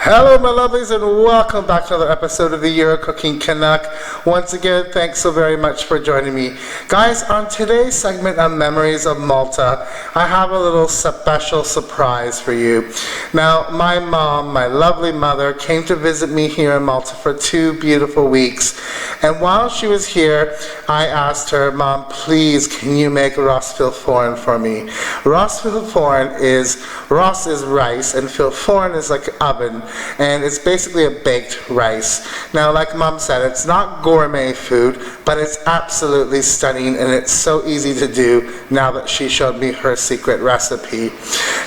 Hello my lovelies and welcome back to another episode of the Euro Cooking Canuck. Once again, thanks so very much for joining me. Guys, on today's segment of Memories of Malta, I have a little special surprise for you. Now, my mom, my lovely mother, came to visit me here in Malta for 2 beautiful weeks. And while she was here, I asked her, Mom, please, can you make Ross Fil-Forn for me? Ross Fil-Forn is rice and Fil-Forn is like an oven. And it's basically a baked rice. Now, like Mom said, it's not gourmet food, but it's absolutely stunning and it's so easy to do now that she showed me her secret recipe.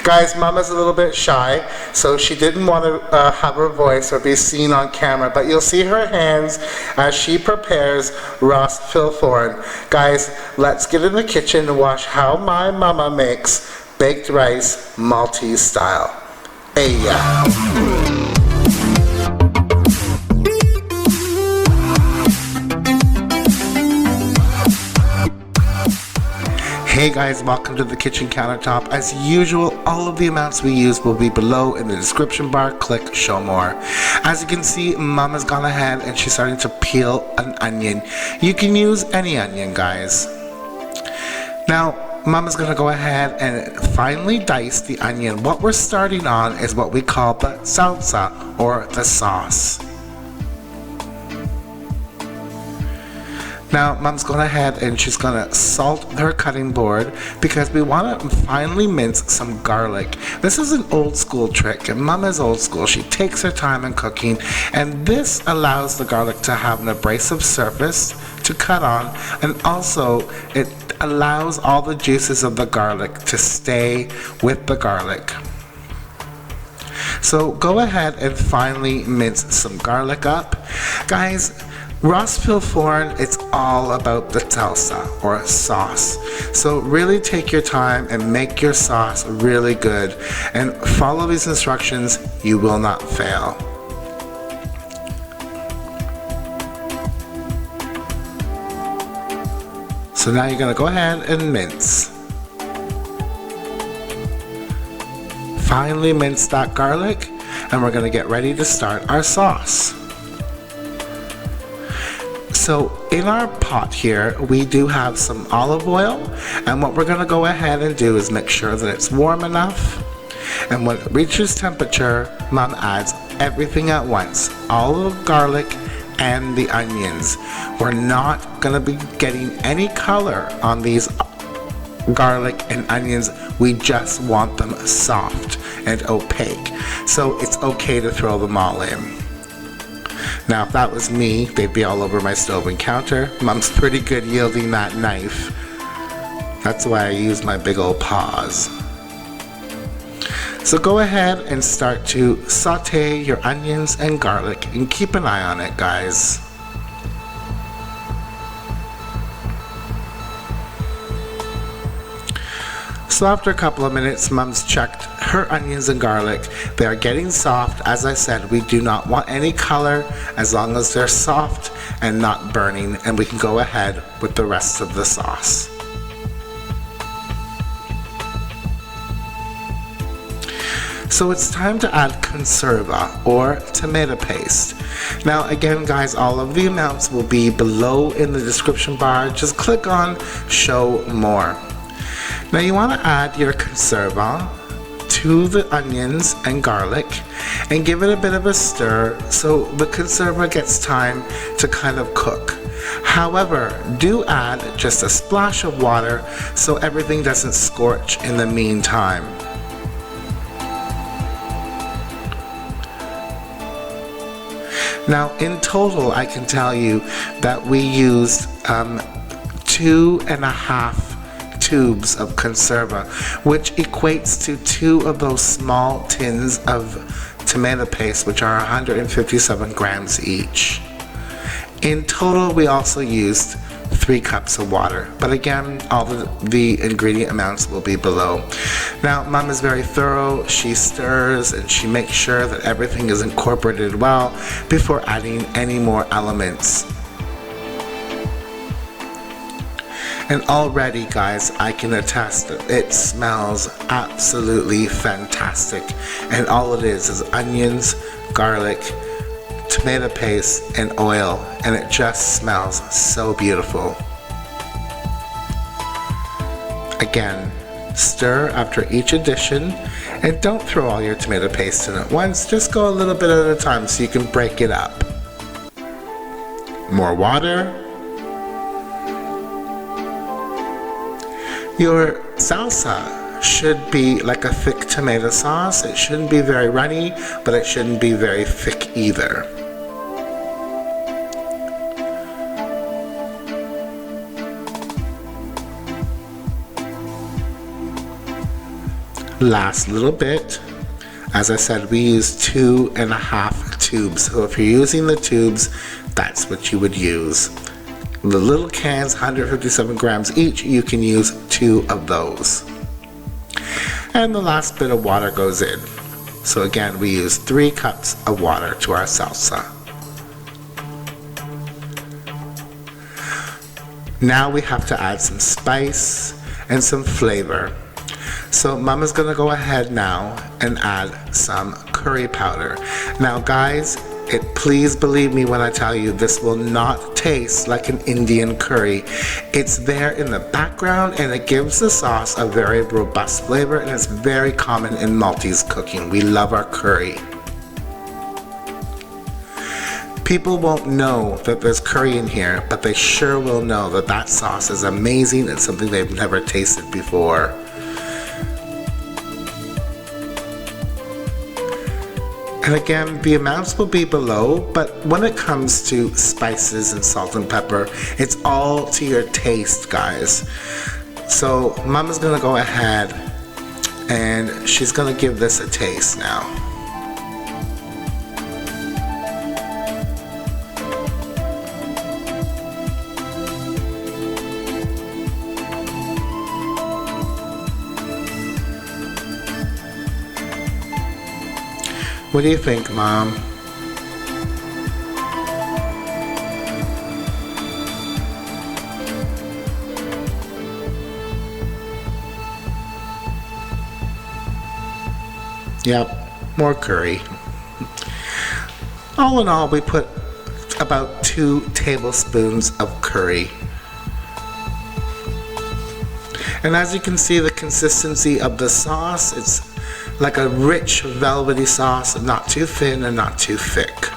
Guys, Mom is a little bit shy, so she didn't want to have her voice or be seen on camera, but you'll see her hands as she prepares Ross Fil-Forn. Guys, let's get in the kitchen and watch how my mama makes baked rice Maltese style. Hey, yeah. Hey guys, welcome to the kitchen countertop. As usual, all of the amounts we use will be below in the description bar. Click show more. As you can see, Mama's gone ahead and she's starting to peel an onion. You can use any onion, guys. Now, Mama's gonna go ahead and finely dice the onion. What we're starting on is what we call the salsa, or the sauce. Now, Mom's going ahead and she's going to salt her cutting board because we want to finely mince some garlic. This is an old school trick, and Mom is old school. She takes her time in cooking, and this allows the garlic to have an abrasive surface to cut on, and also it allows all the juices of the garlic to stay with the garlic. So go ahead and finely mince some garlic up. Guys, Ross Fil-Forn, it's all about the salsa, or sauce. So really take your time and make your sauce really good. And follow these instructions, you will not fail. So now you're going to go ahead and mince. Finely mince that garlic, and we're going to get ready to start our sauce. So in our pot here, we do have some olive oil, and what we're going to go ahead and do is make sure that it's warm enough, and when it reaches temperature, Mom adds everything at once, all of the garlic and the onions. We're not going to be getting any color on these garlic and onions. We just want them soft and opaque, so it's okay to throw them all in. Now, if that was me, they'd be all over my stove and counter. Mom's pretty good yielding that knife. That's why I use my big old paws. So go ahead and start to saute your onions and garlic, and keep an eye on it, guys. So after a couple of minutes, Mom's checked her onions and garlic. They are getting soft. As I said, we do not want any color as long as they're soft and not burning, and we can go ahead with the rest of the sauce. So it's time to add conserva, or tomato paste. Now again, guys, all of the amounts will be below in the description bar. Just click on show more. Now you want to add your conserva to the onions and garlic and give it a bit of a stir so the conserva gets time to kind of cook. However, do add just a splash of water so everything doesn't scorch in the meantime. Now in total, I can tell you that we used 2.5 tubes of conserva, which equates to 2 of those small tins of tomato paste, which are 157 grams each. In total, we also used 3 cups of water, but again, all the ingredient amounts will be below. Now, Mom is very thorough. She stirs and she makes sure that everything is incorporated well before adding any more elements. And already, guys, I can attest that it smells absolutely fantastic. And all it is onions, garlic, tomato paste, and oil. And it just smells so beautiful. Again, stir after each addition. And don't throw all your tomato paste in at once. Just go a little bit at a time so you can break it up. More water. Your salsa should be like a thick tomato sauce. It shouldn't be very runny, but it shouldn't be very thick either. Last little bit. As I said, we use 2.5 tubes. So if you're using the tubes, that's what you would use. The little cans, 157 grams each, you can use 2 of those. And the last bit of water goes in. So again, we use 3 cups of water to our salsa. Now we have to add some spice and some flavor. So Mama's gonna go ahead now and add some curry powder. Now guys, please believe me when I tell you this will not taste like an Indian curry. It's there in the background and it gives the sauce a very robust flavor, and it's very common in Maltese cooking. We love our curry. People won't know that there's curry in here, but they sure will know that that sauce is amazing. It's something they've never tasted before. And again, the amounts will be below, but when it comes to spices and salt and pepper, it's all to your taste, guys. So Mama's gonna go ahead and she's gonna give this a taste now. What do you think, Mom? Yep, more curry. All in all, we put about 2 tablespoons of curry. And as you can see, the consistency of the sauce, it's like a rich velvety sauce, not too thin and not too thick.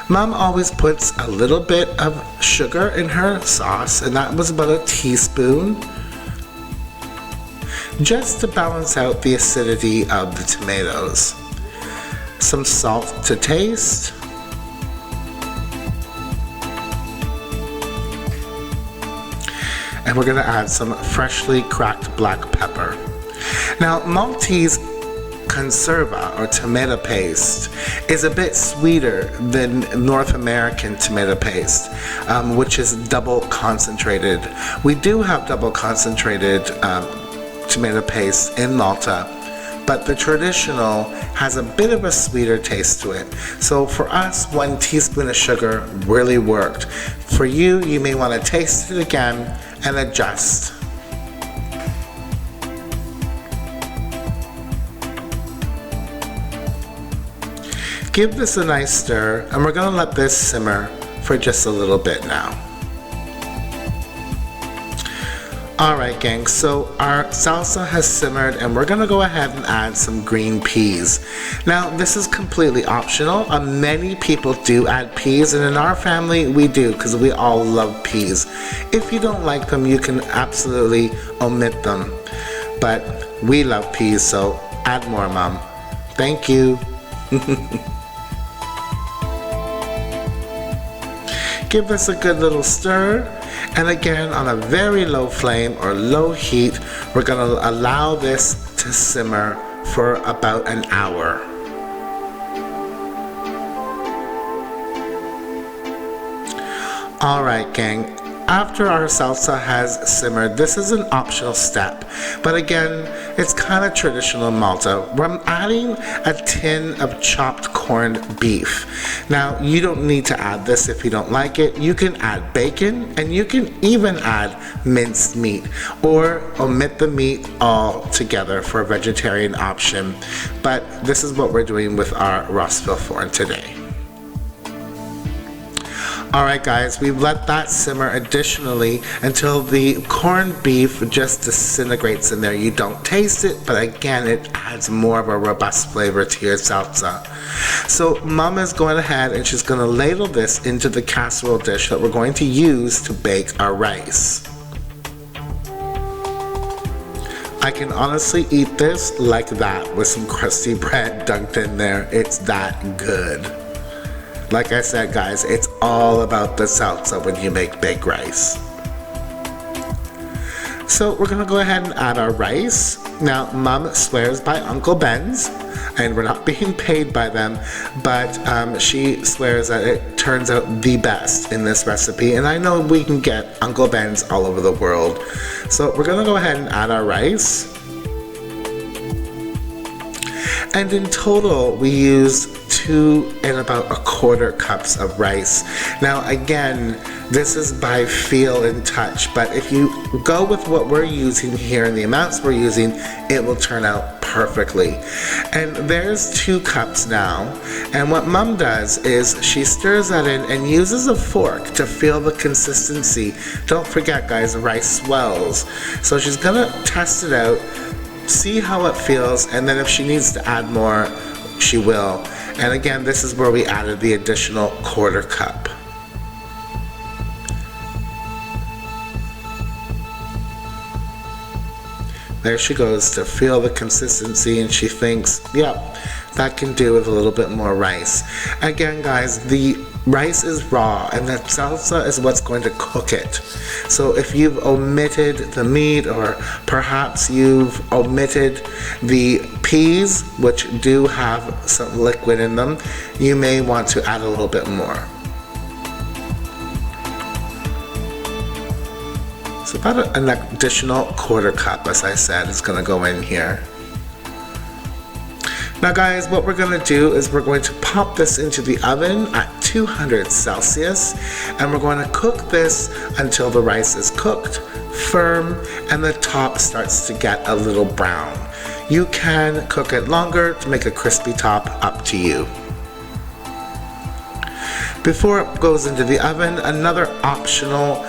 Mom always puts a little bit of sugar in her sauce, and that was about a teaspoon, just to balance out the acidity of the tomatoes. Some salt to taste. And we're gonna add some freshly cracked black pepper. Now, Maltese conserva, or tomato paste, is a bit sweeter than North American tomato paste, which is double concentrated. We do have double concentrated tomato paste in Malta, but the traditional has a bit of a sweeter taste to it. So for us, 1 teaspoon of sugar really worked. For you, you may want to taste it again and adjust. Give this a nice stir, and we're going to let this simmer for just a little bit now. Alright gang, so our salsa has simmered and we're going to go ahead and add some green peas. Now this is completely optional. Many people do add peas, and in our family we do, because we all love peas. If you don't like them, you can absolutely omit them. But we love peas, so add more, Mom. Thank you. Give this a good little stir, and again on a very low flame or low heat, we're going to allow this to simmer for about an hour. Alright gang, after our salsa has simmered, this is an optional step, but again, it's kind of traditional in Malta. I'm adding a tin of chopped corned beef. Now, you don't need to add this if you don't like it. You can add bacon, and you can even add minced meat, or omit the meat altogether for a vegetarian option. But this is what we're doing with our Ross Il Forn today. Alright guys, we've let that simmer additionally until the corned beef just disintegrates in there. You don't taste it, but again, it adds more of a robust flavor to your salsa. So Mom is going ahead and she's going to ladle this into the casserole dish that we're going to use to bake our rice. I can honestly eat this like that with some crusty bread dunked in there. It's that good. Like I said guys, it's all about the salsa when you make baked rice. So we're gonna go ahead and add our rice. Now Mom swears by Uncle Ben's, and we're not being paid by them, but she swears that it turns out the best in this recipe, and I know we can get Uncle Ben's all over the world. So we're gonna go ahead and add our rice. And in total, we used 2 and about 1/4 cups of rice. Now again, this is by feel and touch, but if you go with what we're using here and the amounts we're using, it will turn out perfectly. And there's 2 cups now, and what Mom does is she stirs that in and uses a fork to feel the consistency. Don't forget guys, the rice swells. So she's gonna test it out, see how it feels, and then if she needs to add more, she will. And again, this is where we added the additional 1/4 cup. There she goes to feel the consistency, and she thinks, yep, that can do with a little bit more rice. Again guys, the rice is raw and the salsa is what's going to cook it. So if you've omitted the meat, or perhaps you've omitted the peas, which do have some liquid in them, you may want to add a little bit more. So about an additional 1/4 cup, as I said, is going to go in here. Now guys, what we're going to do is we're going to pop this into the oven at 200 Celsius, and we're going to cook this until the rice is cooked, firm, and the top starts to get a little brown. You can cook it longer to make a crispy top, up to you. Before it goes into the oven, another optional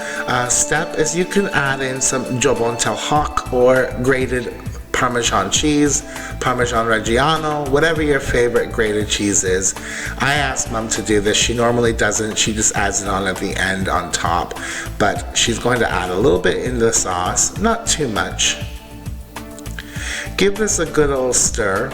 step is you can add in some jabon tel hak, or grated Parmesan cheese, Parmesan Reggiano, whatever your favorite grated cheese is. I asked Mom to do this. She normally doesn't. She just adds it on at the end on top. But she's going to add a little bit in the sauce, not too much. Give this a good old stir.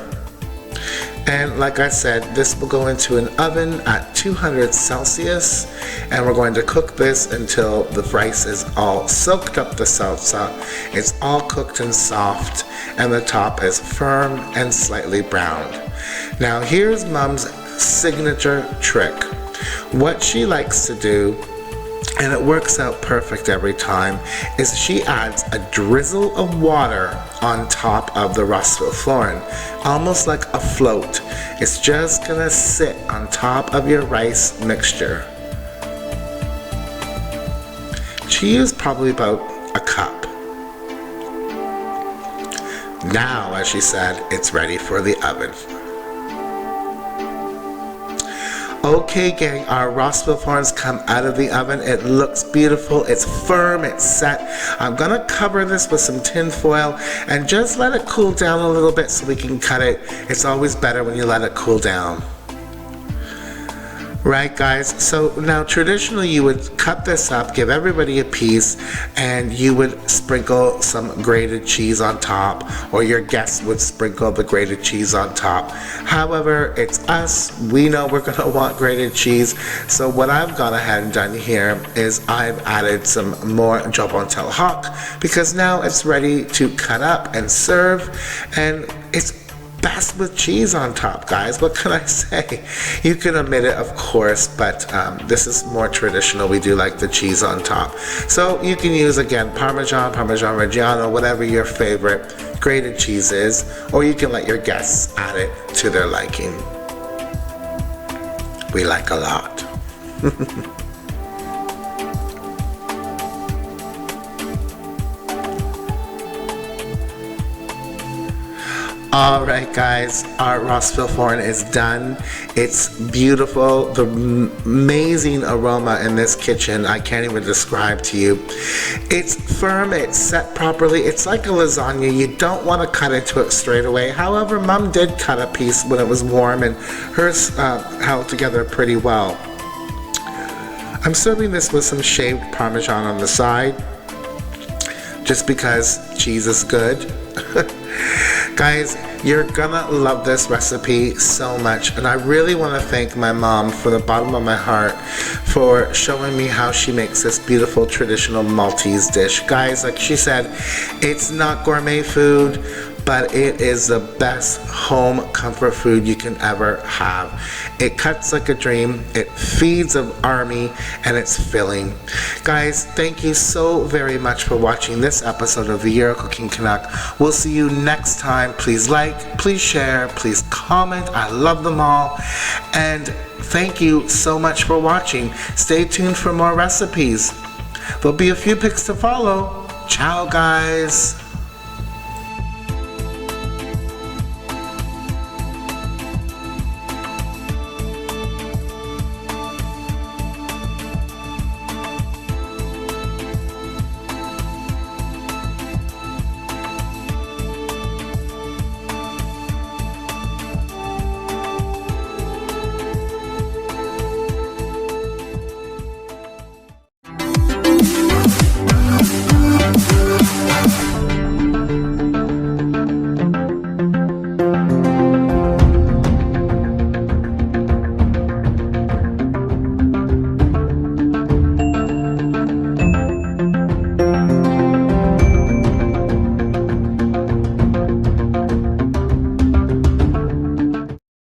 And like I said, this will go into an oven at 200 Celsius, and we're going to cook this until the rice is all soaked up the salsa, it's all cooked and soft, and the top is firm and slightly browned. Now here's Mom's signature trick. What she likes to do, and it works out perfect every time, is she adds a drizzle of water on top of the Ross Il Forn, almost like a float. It's just gonna sit on top of your rice mixture. She used probably about a cup. Now, as she said, it's ready for the oven. Okay gang, our Ross Il Forns come out of the oven. It looks beautiful, it's firm, it's set. I'm gonna cover this with some tin foil and just let it cool down a little bit so we can cut it. It's always better when you let it cool down. Right guys, so now traditionally you would cut this up, give everybody a piece, and you would sprinkle some grated cheese on top, or your guests would sprinkle the grated cheese on top. However, it's us, we know we're gonna want grated cheese, so what I've gone ahead and done here is I've added some more jabon tel hak, because now it's ready to cut up and serve, and it's best with cheese on top, guys. What can I say? You can omit it, of course, but this is more traditional. We do like the cheese on top. So you can use, again, Parmesan, Parmesan Reggiano, whatever your favorite grated cheese is, or you can let your guests add it to their liking. We like a lot. Alright guys, our Ross Il Forn is done. It's beautiful. The amazing aroma in this kitchen, I can't even describe to you. It's firm, it's set properly. It's like a lasagna. You don't want to cut into it straight away. However, Mom did cut a piece when it was warm, and hers held together pretty well. I'm serving this with some shaved Parmesan on the side, just because cheese is good. Guys, you're gonna love this recipe so much, and I really want to thank my mom from the bottom of my heart for showing me how she makes this beautiful traditional Maltese dish. Guys, like she said, it's not gourmet food, but it is the best home comfort food you can ever have. It cuts like a dream, it feeds an army, and it's filling. Guys, thank you so very much for watching this episode of the Euro Cooking Canuck. We'll see you next time. Please like, please share, please comment. I love them all. And thank you so much for watching. Stay tuned for more recipes. There'll be a few pics to follow. Ciao, guys.